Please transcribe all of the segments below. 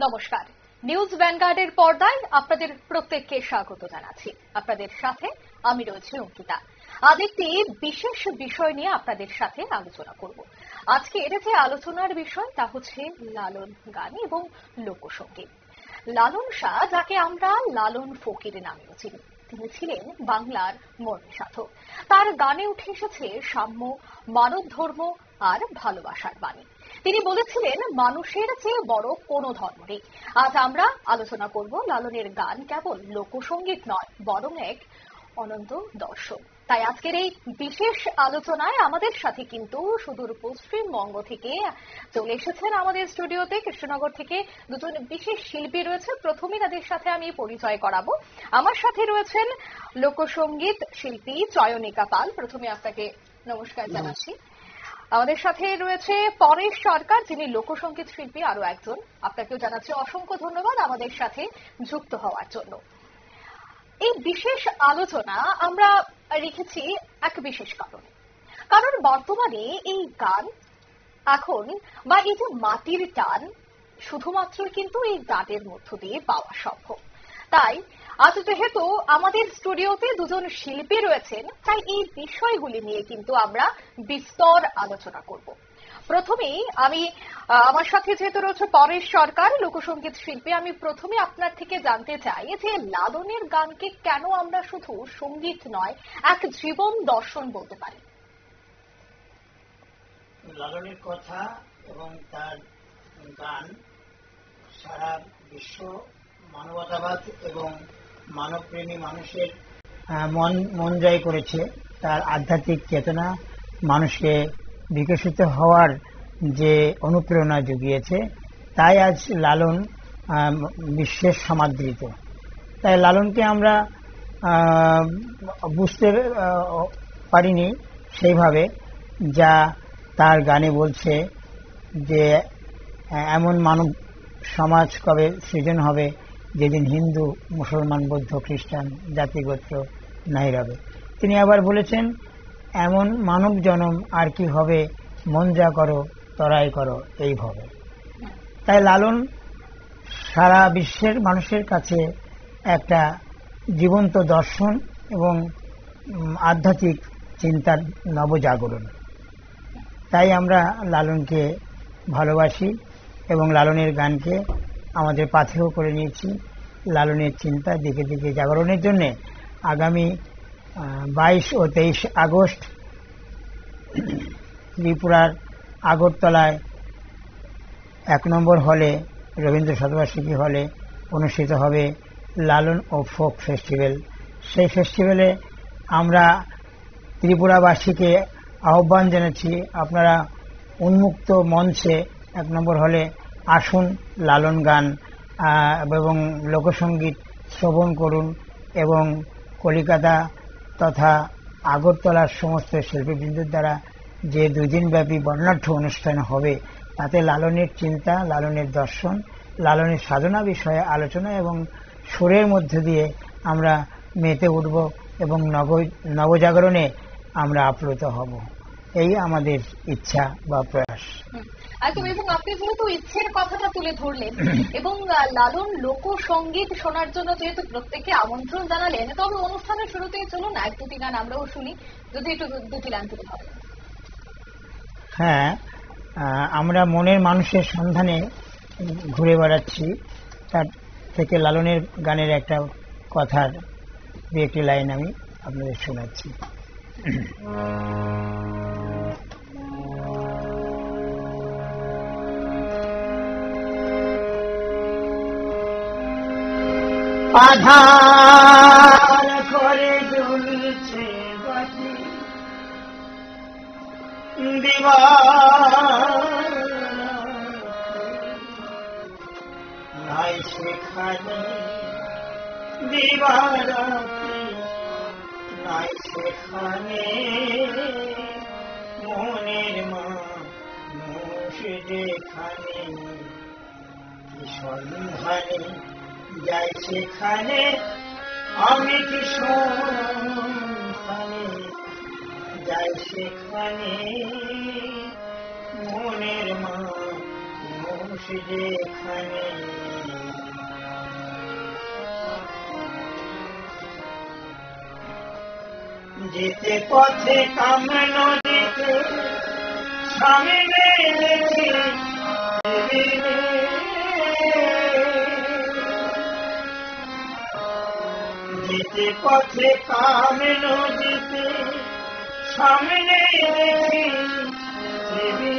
নমস্কার, নিউজ ভ্যানগার্ডের পর্দায় আপনাদের প্রত্যেককে স্বাগত জানাচ্ছি। আপনাদের সাথে আমি রয়েছি অঙ্কিতা। আজ একটি বিশেষ বিষয় নিয়ে আপনাদের সাথে আলোচনা করব। আজকের যে আলোচনার বিষয় তা হচ্ছে লালন গান এবং লোকসঙ্গীত। লালন শাহ, যাকে আমরা লালন ফকির নামেও চিনি, তিনি ছিলেন বাংলার মর্মী সাধক। তার গানে উঠে এসেছে সাম্য, মানব ধর্ম আর ভালোবাসার বাণী। তিনি বলেছিলেন, মানুষের চেয়ে বড় কোনো ধর্ম নেই। আজ আমরা আলোচনা করব লালনের গান কেবল লোকসঙ্গীত নয়, বরং এক অনন্ত দর্শন। তাই আজকের এই বিশেষ আলোচনায় আমাদের সাথে কিন্তু সুদূর পশ্চিমবঙ্গ থেকে চলে এসেছেন আমাদের স্টুডিওতে, কৃষ্ণনগর থেকে দুজন বিশেষ শিল্পী রয়েছে। প্রথমে তাদের সাথে আমি পরিচয় করাবো। আমার সাথে রয়েছেন লোকসঙ্গীত শিল্পী চয়নিকা পাল। প্রথমে আপনাকে নমস্কার জানাচ্ছি। আমাদের সাথে রয়েছে পরেশ সরকার, যিনি লোকসঙ্গীত শিল্পী আরো একজন। আপনাকেও জানাচ্ছি অসংখ্য ধন্যবাদ আমাদের সাথে যুক্ত হওয়ার জন্য। এই বিশেষ আলোচনা আমরা রেখেছি এক বিশেষ কারণে, কারণ বর্তমানে এই গান এখন বা এই যে মাটির টান শুধুমাত্র কিন্তু এই গানের মধ্য দিয়ে পাওয়া সম্ভব। তাই আজ যেহেতু আমাদের স্টুডিওতে দুজন শিল্পী রয়েছেন, তাই এই বিষয়গুলি নিয়ে কিন্তু আমরা বিস্তর আলোচনা করব। প্রথমেই আমার সাথে যেহেতু রয়েছে পরেশ সরকার, লোকসঙ্গীত শিল্পী, আমি প্রথমে আপনার থেকে জানতে চাই যে লালনের গানকে কেন আমরা শুধু সঙ্গীত নয়, এক জীবন দর্শন বলতে পারি। লালনের কথা এবং তার গান সারা বিশ্ব মানবতাবাদ এবং মানবপ্রেমী মানুষের মন জয় করেছে। তার আধ্যাত্মিক চেতনা মানুষকে বিকশিত হওয়ার যে অনুপ্রেরণা জুগিয়েছে, তাই আজ লালন বিশ্বের সমাদৃত। তাই লালনকে আমরা বুঝতে পারিনি সেইভাবে, যা তার গানে বলছে যে এমন মানব সমাজ কবে সৃজন হবে যেদিন হিন্দু, মুসলমান, বৌদ্ধ, খ্রিস্টান জাতিগোত্র নাই রবে। তিনি আবার বলেছেন, এমন মানব জনম আর কি হবে, মন যা করো তরাই করো এইভাবে। তাই লালন সারা বিশ্বের মানুষের কাছে একটা জীবন্ত দর্শন এবং আধ্যাত্মিক চিন্তার নবজাগরণ। তাই আমরা লালনকে ভালোবাসি এবং লালনের গানকে আমাদের পাথেয় করে নিয়েছি। লালনের চিন্তা দিকে দিকে জাগরণের জন্য আগামী 22 ও 23 আগস্ট ত্রিপুরার আগরতলায় 1 নম্বর হলে, রবীন্দ্র শতবার্ষিকী হলে অনুষ্ঠিত হবে লালন ও ফোক ফেস্টিভ্যাল। সেই ফেস্টিভ্যালে আমরা ত্রিপুরাবাসীকে আহ্বান জানাচ্ছি, আপনারা উন্মুক্ত মঞ্চে 1 নম্বর হলে আসুন, লালন গান এবং লোকসঙ্গীত শ্রবণ করুন এবং কলিকাতা তথা আগরতলার সমস্ত শিল্পীবৃন্দের দ্বারা যে 2 দিনব্যাপী বর্ণাঢ্য অনুষ্ঠান হবে, তাতে লালনের চিন্তা, লালনের দর্শন, লালনের সাধনা বিষয়ে আলোচনা এবং সুরের মধ্য দিয়ে আমরা মেতে উঠব এবং নবজাগরণে আমরা আপ্লুত হব। এই আমাদের ইচ্ছা বা প্রয়াস। একদম। এবং আপনি যেহেতু ইচ্ছের কথাটা তুলে ধরলেন এবং লালন লোকসঙ্গীত শোনার জন্য যেহেতু প্রত্যেককে আমন্ত্রণ জানালেন, তবে অনুষ্ঠানের শুরুতেই চলুন 1-2টি গান আমরাও শুনি, যদি একটু 2টি গান তুলে ধরেন। হ্যাঁ, আমরা মনের মানুষের সন্ধানে ঘুরে বেড়াচ্ছি, তার থেকে লালনের গানের একটা কথার 2-1টি লাইন আমি আপনাদের শোনাচ্ছি। আধার করে জ্বলছে বাতি দিবার নাই সেখানে, দিবারাতি নাই সেখানে মনের মানুষ যেখানে কি সন্ধানে যাই সেখানে, আমি কি সন্ধানে যাই সেখানে মনের মানুষ যেখানে যেতে পথে কামনা নদীতে সামনে দেখি যেতে পথে কামনা নদীতে সামনে দেখি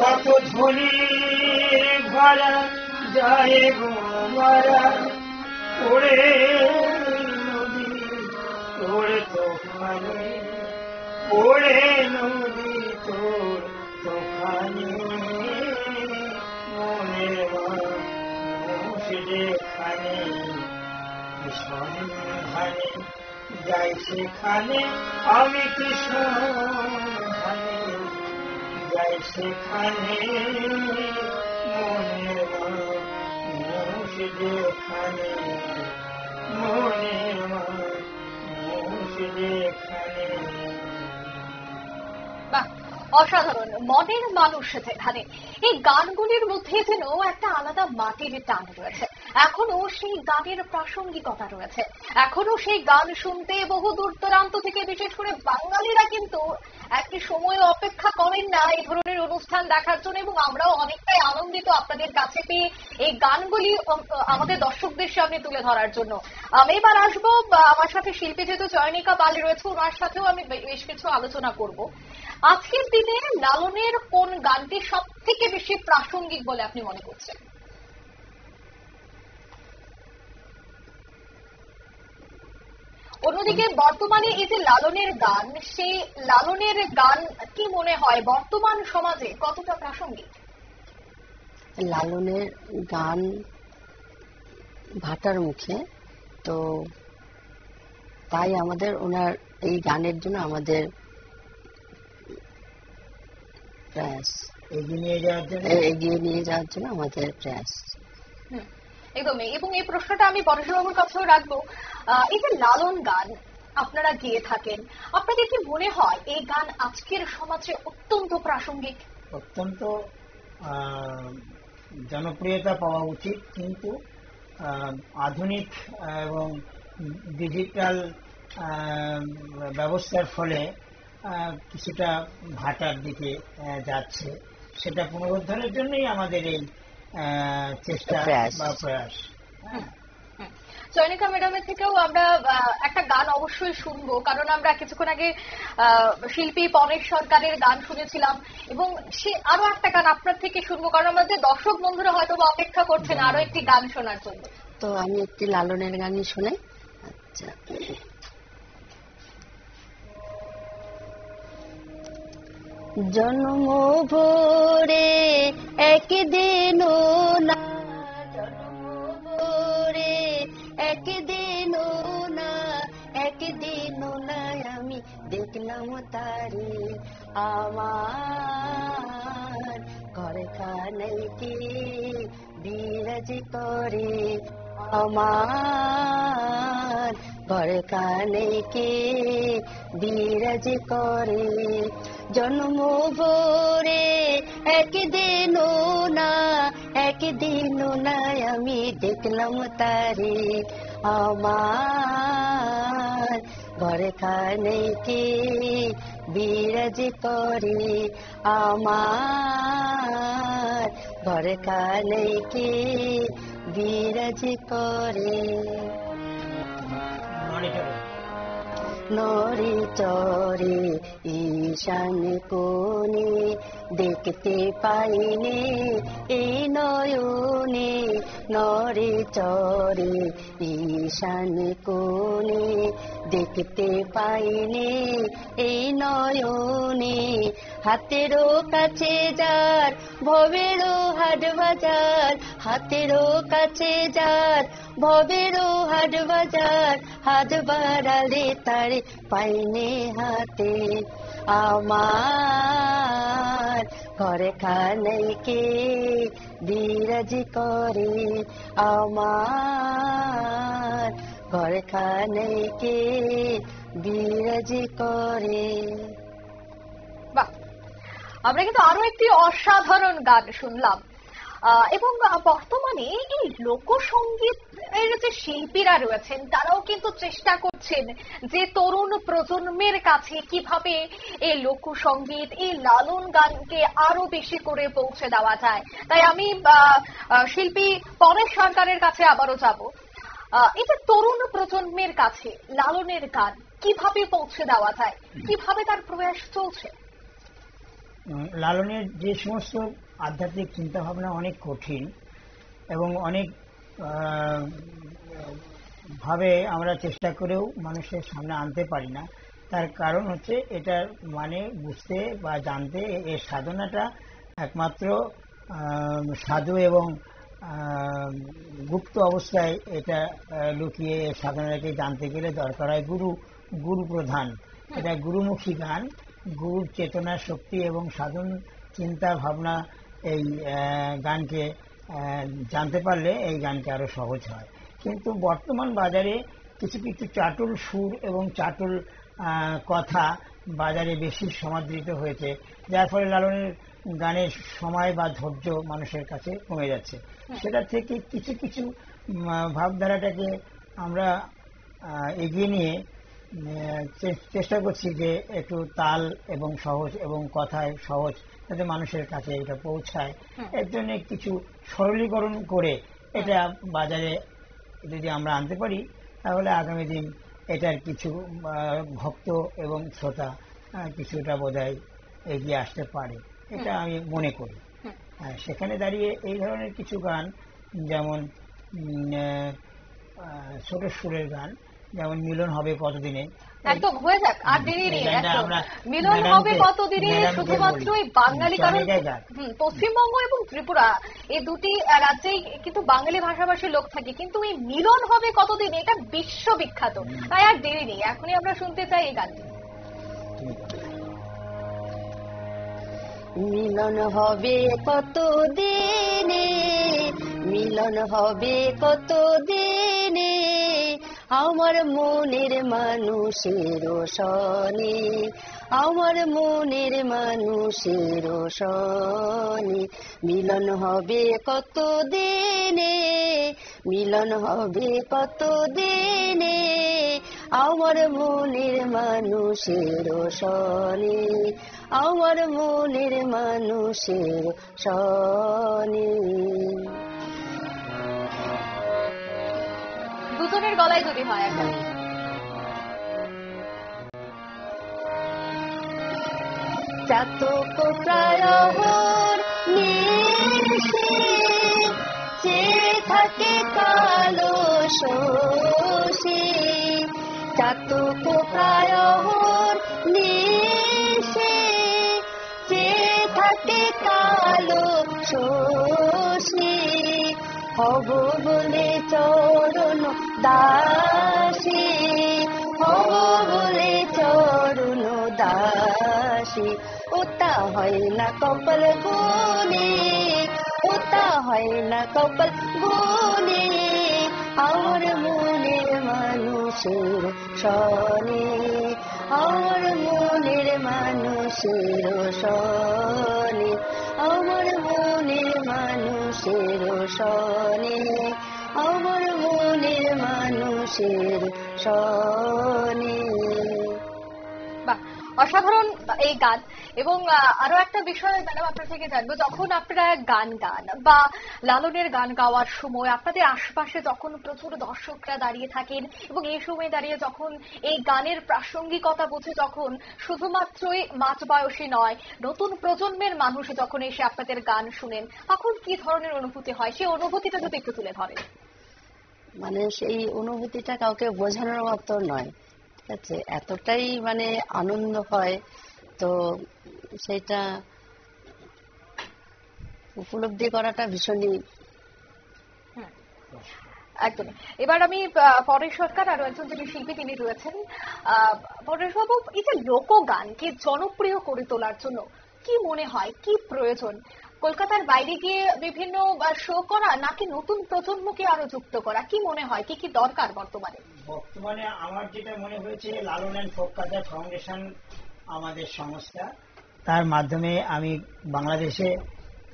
কত ঝুলির ভরা যায় গো মারা ওরে নদী তোর তোফানে ওরে নদী তোর তোফানে মনের মানুষ যেখানে সন্ধানে যাই সেখানে আমি কি সন্ধানে যাই সেখানে মনের মানুষ যেখানে মনের মানুষ যেখানে। বাহ, অসাধারণ। মনের মানুষ যেখানে, এই গানগুলির মধ্যে যেন একটা আলাদা মাটির টান রয়েছে। এখনো সেই গানের প্রাসঙ্গিকতা রয়েছে, এখনো সেই গান শুনতে বহু দূর দূরান্ত থেকে, বিশেষ করে বাঙালিরা কিন্তু একটি সময় অপেক্ষা করেন না এই ধরনের অনুষ্ঠান দেখার জন্য, এবং আমরাও অনেকটাই আনন্দিত আপনাদের কাছে পেয়ে এই গানগুলি আমাদের দর্শকদের সামনে তুলে ধরার জন্য। আমি এবার আসবো, আমার সাথে শিল্পী যেহেতু চয়নিকা পাল রয়েছে, ওনার সাথেও আমি বেশ কিছু আলোচনা করব। আজকের দিনে লালনের কোন গানটি সব থেকে বেশি প্রাসঙ্গিক বলে আপনি মনে করছেন? অন্যদিকে বর্তমানে এই যে লালনের গান, সেই লালনের গান কি মনে হয় বর্তমান সমাজে কতটা প্রাসঙ্গিক? লালনের গান ভাটার মুখে, তো তাই আমাদের ওনার এই গানের জন্য আমাদের প্রয়াস, এগিয়ে নিয়ে যাওয়ার জন্য আমাদের প্রয়াস। একদমই। এবং এই প্রশ্নটা আমি পরেশবাবুর কাছেও রাখবো, এই যে লালন গান আপনারা গেয়ে থাকেন, আপনাদের কি মনে হয় এই গান আজকের সমাজে অত্যন্ত প্রাসঙ্গিক? অত্যন্ত জনপ্রিয়তা পাওয়া উচিত, কিন্তু আধুনিক এবং ডিজিটাল ব্যবস্থার ফলে কিছুটা ভাটার দিকে যাচ্ছে। সেটা পুনরুদ্ধারের জন্যই আমাদের এই চেষ্টা বা প্রয়াস। চয়নিকা ম্যাডামের থেকেও আমরা একটা গান অবশ্যই শুনবো, কারণ আমরা কিছুক্ষণ আগে শিল্পী পরেশ সরকারের গান শুনেছিলাম, এবং সে আরো একটা গান আপনার থেকে শুনবো, কারণ আমাদের দর্শক বন্ধুরা হয়তো অপেক্ষা করছেন আরো একটি গান শোনার জন্য। তো আমি একটি লালনের গানই শোনাই। আচ্ছা, জন্ম ভোরে একদিন না, জন্ম ভোরে একদিন না, একদিন না আমি দেখলাম তারে আমার ঘরে খানাইকে বিরাজ করে, আমার ঘরে খানাইকে বিরাজ করে। জন্ম ভোরে একদিন না, একদিন না আমি দেখলাম তারে আমার ঘরে খানাইকে বিরাজ করে, আমার ঘরে খানাইকে বিরাজ করে। নরে চরে ঈশান কোণে দেখতে পাইনে এই নয়নে, নরে চরে ঈশান কোণে দেখতে পাইনে এই নয়নে। হাতেরও কাছে যার ভবেরও হাট বাজার, হাতেরও কাছে যার ভবেরও হাট বাজার, হাত বাড়ালে তারে পাইনে হাতে আমার ঘরে খানাইকে বিরাজ করে, আমার ঘরে খানাইকে বিরাজ করে। আমরা কিন্তু আরো একটি অসাধারণ গান শুনলাম এবং বর্তমানে এই লোকসঙ্গীত এর যে শিল্পীরা রয়েছেন তারাও কিন্তু চেষ্টা করছেন যে তরুণ প্রজন্মের কাছে কিভাবে এই লোকসঙ্গীত এই লালন গানকে আরো বেশি করে পৌঁছে দেওয়া যায়। তাই আমি শিল্পী পরেশ সরকারের কাছে আবারও যাব। এই যে তরুণ প্রজন্মের কাছে লালনের গান কিভাবে পৌঁছে দেওয়া যায়, কিভাবে তার প্রয়াস চলছে? লালনের যে সমস্ত আধ্যাত্মিক চিন্তা ভাবনা অনেক কঠিন এবং অনেক ভাবে আমরা চেষ্টা করেও মানুষের সামনে আনতে পারি না। তার কারণ হচ্ছে এটার মানে বুঝতে বা জানতে এর সাধনাটা একমাত্র সাধু এবং গুপ্ত অবস্থায় এটা লুকিয়ে সাধনাটাকে জানতে গেলে দরকার হয় গুরু প্রধান। এটা গুরুমুখী গান, গুরুর চেতনা শক্তি এবং সাধন চিন্তা ভাবনা এই গানকে জানতে পারলে এই গানকে আরো সহজ হয়। কিন্তু বর্তমান বাজারে কিছু কিছু চাটুল সুর এবং চাটুল কথা বাজারে বেশি সমাদৃত হয়েছে, যার ফলে লালনের গানের সময় বা ধৈর্য মানুষের কাছে কমে যাচ্ছে। সেটা থেকে কিছু কিছু ভাবধারাটাকে আমরা এগিয়ে নিয়ে চেষ্টা করছি যে একটু তাল এবং সহজ এবং কথায় সহজ যাতে মানুষের কাছে এটা পৌঁছায়। এর জন্য কিছু সরলীকরণ করে এটা বাজারে যদি আমরা আনতে পারি তাহলে আগামী দিন এটার কিছু ভক্ত এবং শ্রোতা কিছুটা বোধহয় এগিয়ে আসতে পারে, এটা আমি মনে করি। সেখানে দাঁড়িয়ে এই ধরনের কিছু গান, যেমন ছোট সুরের গান, যেমন মিলন হবে কতদিনে, একদম হয়ে যাক, আর দেরি নেই, মিলন হবে কতদিনে শুধুমাত্র বাঙালি, কারণ পশ্চিমবঙ্গ এবং ত্রিপুরা এই দুটি রাজ্যেই কিন্তু বাঙালি ভাষাভাষী লোক থাকে, কিন্তু এই মিলন হবে কতদিনে এটা বিশ্ববিখ্যাত। তাই আর দেরি নেই, এখনই আমরা শুনতে চাই এই গানটি। মিলন হবে কত দিনে, মিলন হবে কত দিনে, আমার মনের মানুষের সনে, আমার মনের মানুষের সনে, মিলন হবে কত দিনে, মিলন হবে কত দিনে, আমার মনের মানুষের সনে, আমার মনের মানুষের সনে। দুজনের গলায় যদি হয় এখন। চাতক প্রায় নিশে চেয়ে থাকে কালো শোষে, চাতক প্রায় নিশে চেয়ে থাকে কালো শোষে, হব বলে চরণ দাসী, হব বলে চরণ দাসী, ওটা হয় না কপাল গুনে, ওটা হয় না কপাল গুনে, আমার মনের মানুষের সনে, আমার মনের মানুষের সনে, আমার মনের মানুষের সনে, আমার মনের মানুষের সনে। বাহ, অসাধারণ এই গান। এবং আরো একটা বিষয় ম্যাডাম আপনার থেকে জানবো, যখন আপনারা গান গান বা লালনের গান গাওয়ার সময় আপনাদের আশপাশে যখন প্রচুর দর্শকরা দাঁড়িয়ে থাকেন এবং এই সময় দাঁড়িয়ে যখন এই গানের প্রাসঙ্গিকতা বুঝে যখন শুধুমাত্রই মাঝ বয়সী নয় নতুন প্রজন্মের মানুষ যখন এসে আপনাদের গান শুনেন, তখন কি ধরনের অনুভূতি হয়, সেই অনুভূতিটা যদি একটু তুলে ধরেন। মানে সেই অনুভূতিটা কাউকে বোঝানোর মতো নয়, ঠিক আছে, এতটাই মানে আনন্দ হয়, তো সেটা উপলব্ধি করাটা ভীষণই। একদম। এবার আমি পরেশ সরকার আরো একজন যিনি শিল্পী তিনি রয়েছেন, পরেশবাবু, এই যে লোকগানকে জনপ্রিয় করে তোলার জন্য কি মনে হয়, কি প্রয়োজন? কলকাতার বাইরে গিয়ে বিভিন্ন শো করা, নাকি নতুন প্রজন্মকে আরো যুক্ত করা, কি মনে হয়, কি কি দরকার বর্তমানে? বর্তমানে আমার যেটা মনে হয়েছে, লালন অ্যান্ড ফোক কালচার ফাউন্ডেশন আমাদের সংস্থা, তার মাধ্যমে আমি বাংলাদেশে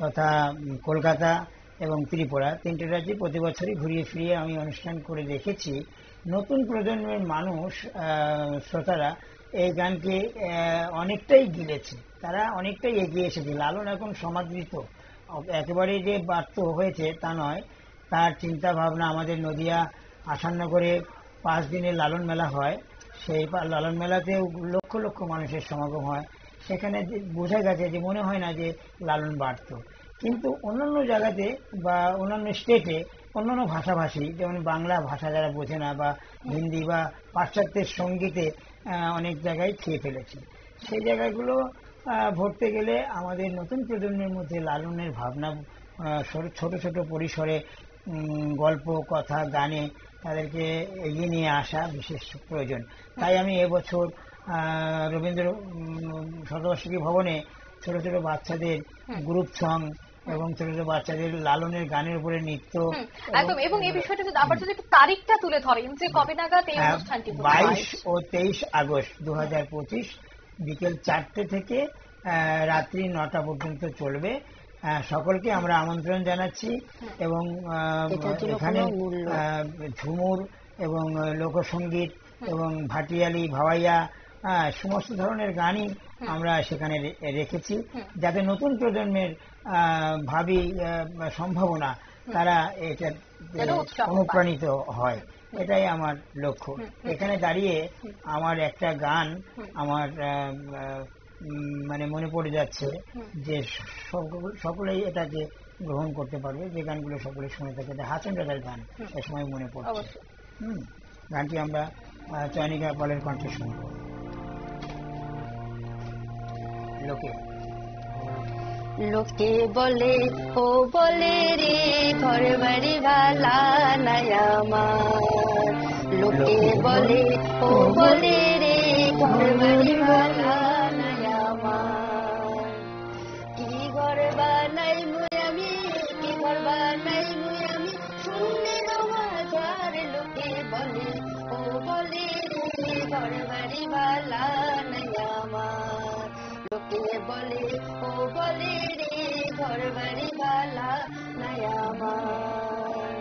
তথা কলকাতা এবং ত্রিপুরা 3টে রাজ্যে প্রতি বছরই ঘুরিয়ে ফিরিয়ে আমি অনুষ্ঠান করে দেখেছি। নতুন প্রজন্মের মানুষ, শ্রোতারা এই গানকে অনেকটাই গিলেছে, তারা অনেকটাই এগিয়ে এসেছে। লালন এখন সমাদৃত, একেবারে যে বার্ত হয়েছে তা নয়। তার চিন্তা ভাবনা, আমাদের নদিয়া আসাননগরে 5 দিনের লালন মেলা হয়, সেই লালন মেলাতে লক্ষ লক্ষ মানুষের সমাগম হয়। সেখানে বোঝা গেছে যে মনে হয় না যে লালন বাড়ত। কিন্তু অন্যান্য জায়গাতে বা অন্যান্য স্টেটে অন্যান্য ভাষাভাষী, যেমন বাংলা ভাষা যারা বোঝে না বা হিন্দি বা পাশ্চাত্যের সঙ্গীতে অনেক জায়গায় খেয়ে ফেলেছে। সেই জায়গাগুলো ভরতে গেলে আমাদের নতুন প্রজন্মের মধ্যে লালনের ভাবনা ছোট ছোট পরিসরে গল্প, কথা, গানে তাদেরকে এগিয়ে নিয়ে আসা বিশেষ প্রয়োজন। তাই আমি এবছর রবীন্দ্র শতবার্ষিকী ভবনে ছোট ছোট বাচ্চাদের গ্রুপ সং এবং ছোট ছোট বাচ্চাদের লালনের গানের উপরে নৃত্য, একদম। এবং এই বিষয়টা যদি আবার যদি একটু তারিখটা তুলে ধরেন যে কবে নাগাদ এই অনুষ্ঠানটি? 22 ও 23 আগস্ট 2025 বিকেল 4টে থেকে রাত্রি 9টা পর্যন্ত চলবে। সকলকে আমরা আমন্ত্রণ জানাচ্ছি এবং এখানে ঝুমুর এবং লোকসঙ্গীত এবং ভাটিয়ালি, ভাওয়াইয়া সমস্ত ধরনের গানই আমরা সেখানে রেখেছি, যাতে নতুন প্রজন্মের ভাবি সম্ভাবনা তারা এটা অনুপ্রাণিত হয়। এটাই আমার লক্ষ্য। এখানে দাঁড়িয়ে আমার একটা গান আমার মানে মনে পড়ে যাচ্ছে যে সকলেই এটাকে গ্রহণ করতে পারবে, যে গানগুলো সকলে শুনে থাকে। হাসান রাজার গান এ সময় মনে পড়ছে। গানটি আমরা চয়নিকা পালের কণ্ঠে শুনব। লোকে লোকে বলে, ও বলে রে ঘর বাড়ি ভালা নাই আমার। লোকে বলে, ও বলে রে ঘর বাড়ি ভালা নাই আমার। কি ঘর বানাই মুই আমি, কি ঘর বানাই মুই আমি শূন্যের মাঝার। লোকে বলে, ও বলে রে ঘর বাড়ি ভালা নাই আমার। লোকে বলে, ও বলে রে ঘর বাড়ি ভালা নাই আমার।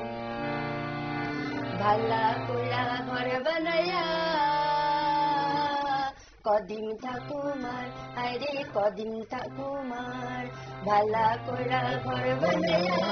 ভালা কইরা ঘর বানাইয়া কদিন থাকুমার, আরে কদিন থাকুমার। ভালা কইরা ঘর বানাইয়া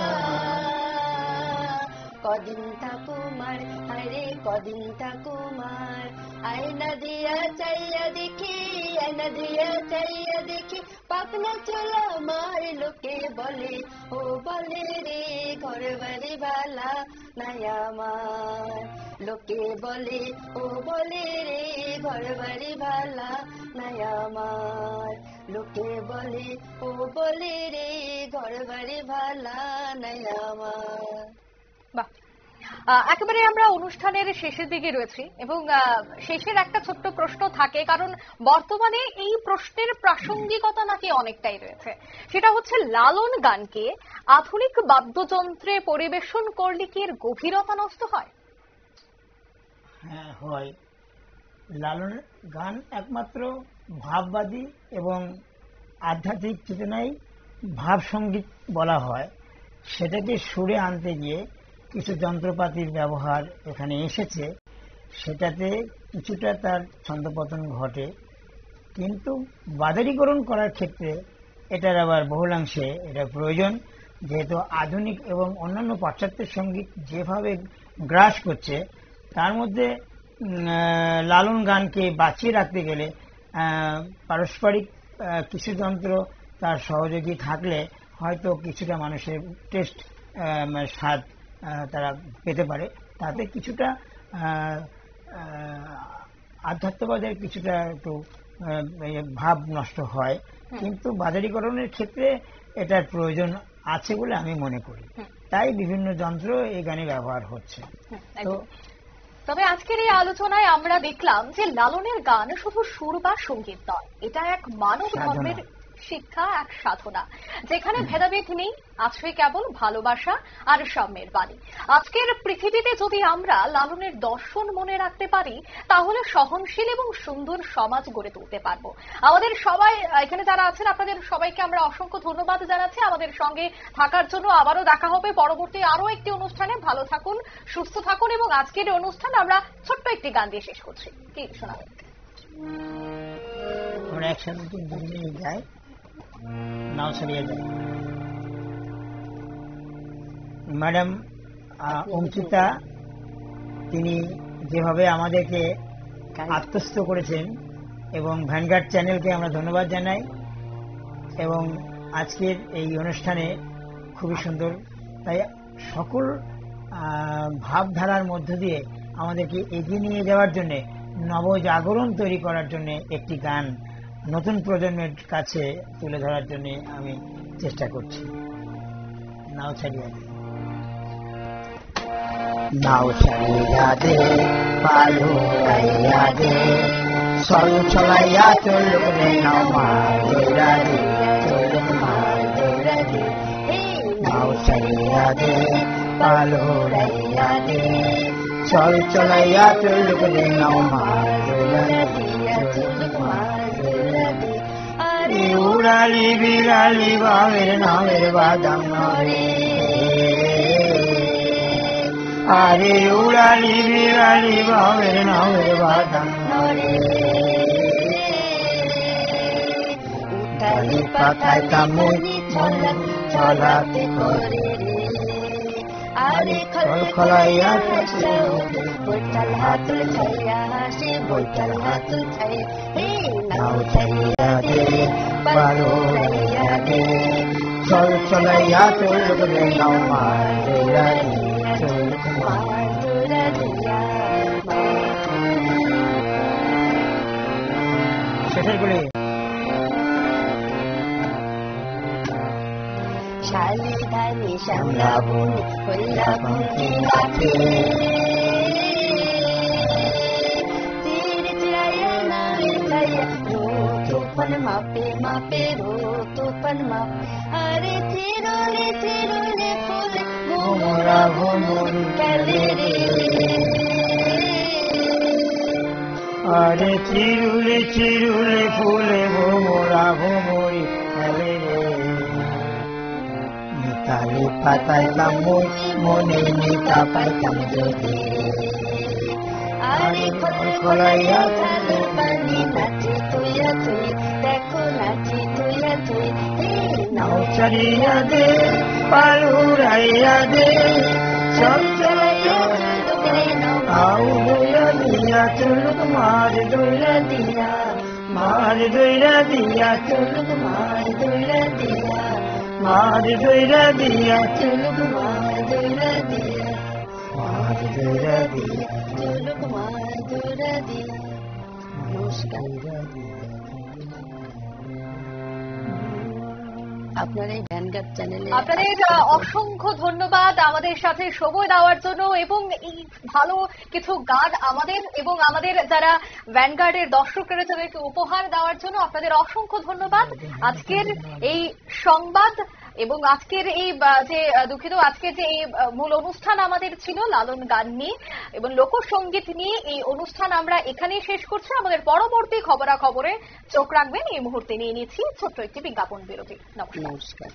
কদিন থাকুমার, আরে কদিন থাকুমার। আয়না দিয়া চাইয়া দেখি, আয়না দিয়া চাইয়া দেখি পাকনা চলা মার। লোকে বলে, ও বলে রে ঘর বাড়ি ভালা নাই আমার। লোকে বলে, ও বলে রে ঘর বাড়ি ভালা নাই আমার। লোকে বলে, ও বলে রে ঘর বাড়ি ভালা নাই আমার। বাহ, একেবারে আমরা অনুষ্ঠানের শেষের দিকে রয়েছি এবং শেষের একটা ছোট্ট প্রশ্ন থাকে, কারণ বর্তমানে এই প্রশ্নের প্রাসঙ্গিকতা নাকি অনেকটাই রয়েছে। সেটা হচ্ছে, লালন গানকে আধুনিক বাদ্যযন্ত্রে পরিবেশন করলে কি এর গভীরতা নষ্ট হয়? হ্যাঁ, হয়। লালন গান একমাত্র ভাববাদী এবং আধ্যাত্মিক চেতনায় ভাব সঙ্গীত বলা হয়। সেটাকে সুরে আনতে গিয়ে কিছু যন্ত্রপাতির ব্যবহার এখানে এসেছে, সেটাতে কিছুটা তার ছন্দপতন ঘটে। কিন্তু বাজারিকরণ করার ক্ষেত্রে এটার আবার বহুলাংশে এটা প্রয়োজন, যেহেতু আধুনিক এবং অন্যান্য পাশ্চাত্যের সঙ্গীত যেভাবে গ্রাস করছে, তার মধ্যে লালন গানকে বাঁচিয়ে রাখতে গেলে পারস্পরিক কিছু যন্ত্র তার সহযোগী থাকলে হয়তো কিছুটা মানুষের টেস্ট স্বাদ তারা পেতে পারে। তাতে কিছুটা আধ্যাত্মবাদের কিছুটা একটু ভাব নষ্ট হয়, কিন্তু বাজারিকরণের ক্ষেত্রে এটার প্রয়োজন আছে বলে আমি মনে করি। তাই বিভিন্ন যন্ত্র এই গানে ব্যবহার হচ্ছে। তো তবে আজকের এই আলোচনায় আমরা দেখলাম যে লালনের গান শুধু সুর বা সঙ্গীত নয়, এটা এক মানব ধর্মের শিক্ষা এক সাধনা, যেখানে ভেদাভেদ নেই, আছে কেবল ভালোবাসা আর সাম্যের বাণী। আজকের পৃথিবীতে যদি আমরা লালনের দর্শন মনে রাখতে পারি, তাহলে সহনশীল এবং সুন্দর সমাজ গড়ে তুলতে পারবো। আমাদের সবাই এখানে যারা আছেন, আপনাদের সবাইকে আমরা অসংখ্য ধন্যবাদ জানাচ্ছি আমাদের সঙ্গে থাকার জন্য। আবারও দেখা হবে পরবর্তী আরো একটি অনুষ্ঠানে। ভালো থাকুন, সুস্থ থাকুন, এবং আজকের অনুষ্ঠান আমরা ছোট্ট একটি গান দিয়ে শেষ করছি। কি শোনাবেন? আমরা একসাথে দুজনে যাই, নাও ছাড়িয়ে যাই। ম্যাডাম অঙ্কিতা, তিনি যেভাবে আমাদেরকে আত্মস্থ করেছেন, এবং ভ্যানগার্ড চ্যানেলকে আমরা ধন্যবাদ জানাই। এবং আজকের এই অনুষ্ঠানে খুবই সুন্দর, তাই সকল ভাবধারার মধ্য দিয়ে আমাদেরকে এগিয়ে নিয়ে যাওয়ার জন্য, নবজাগরণ তৈরি করার জন্য একটি গান নতুন প্রজন্মের কাছে তুলে ধরার জন্য আমি চেষ্টা করছি। নাও ছাড়িয়ে দে, নাও ছাড়িয়া দে, পালু গাইয়া দে, চল চলাইয়া চলুক রে নাও মাইরা দে, চলুক মাইরা দে, নাও ছাড়িয়া দে, পালু গাইয়া দে, চল চলাইয়া চলুক রে নাও মাইরা দে, চলুক মাইরা দে। আরে উড়ালি বিড়ালি বামের নামের বাদাম নরে, আরে উড়ালি বিড়ালি বামের নামের বাদাম নরে, উঠালি পাতায় কামড়ি চলাতে করে রে, আরে খলখলাইয়া বৈঠাল হাতুল ছাইয়া হাসি, বৈঠাল হাতুল ছাইয়া, হে নাও ছাইয়া দে, পালো ছাইয়া দে, চল চলাইয়া চলুক রে নাও মাইরা দে, চলুক মাইরা দিয়া। শেষের গুলি শালি ধানি শ্যামলা বনি হইলা বনি রাখে, তীর চিরাইয়া নামে চাইয়া রো তোপন মাপে মাপে, রো তোপন মাপে, আরে চিরুলে চিরুলে ফুলে ভোমরা ভোমরি খেলে রে, আরে চিরুলে চিরুলে ফুলে ভোমরা ভোমরি খেলে রে, নিতালি পাতাইলাম মনে নিতা পাইতাম যদি, আরে খলাইয়া খালে পানি নাচি তুইয়া তুই, দেখো নাচি তুইয়া তুই, নাও ছাড়িয়া দে, পালুরাইয়া দে, চল চলাইয়া আউ দইরা দিয়া, চলুক মার দইরা দিয়া, মার দইরা দিয়া, চলুক মার দইরা দিয়া, মার দইরা দিয়া, চলুক মার দইরা দিয়া, মার দইরা দিয়া, চলুক মার দইরা দিয়া। নমস্কার। আপনার এই ভ্যানগার্ড চ্যানেলে আপনাদের অসংখ্য ধন্যবাদ আমাদের সাথে সময় দেওয়ার জন্য, এবং এই ভালো কিছু গান আমাদের এবং আমাদের যারা ভ্যানগার্ডের দর্শকরা তাদেরকে উপহার দেওয়ার জন্য আপনাদের অসংখ্য ধন্যবাদ। আজকের এই সংবাদ এবং আজকের এই যে দুঃখিত আজকের যে এই মূল অনুষ্ঠান আমাদের ছিল লালন গান নিয়ে এবং লোকসঙ্গীত নিয়ে, এই অনুষ্ঠান আমরা এখানেই শেষ করছি। আমাদের পরবর্তী খবরাখবরে চোখ রাখবেন। এই মুহূর্তে নিয়ে নিচ্ছি ছোট্ট একটি বিজ্ঞাপন বিরতি। নমস্কার।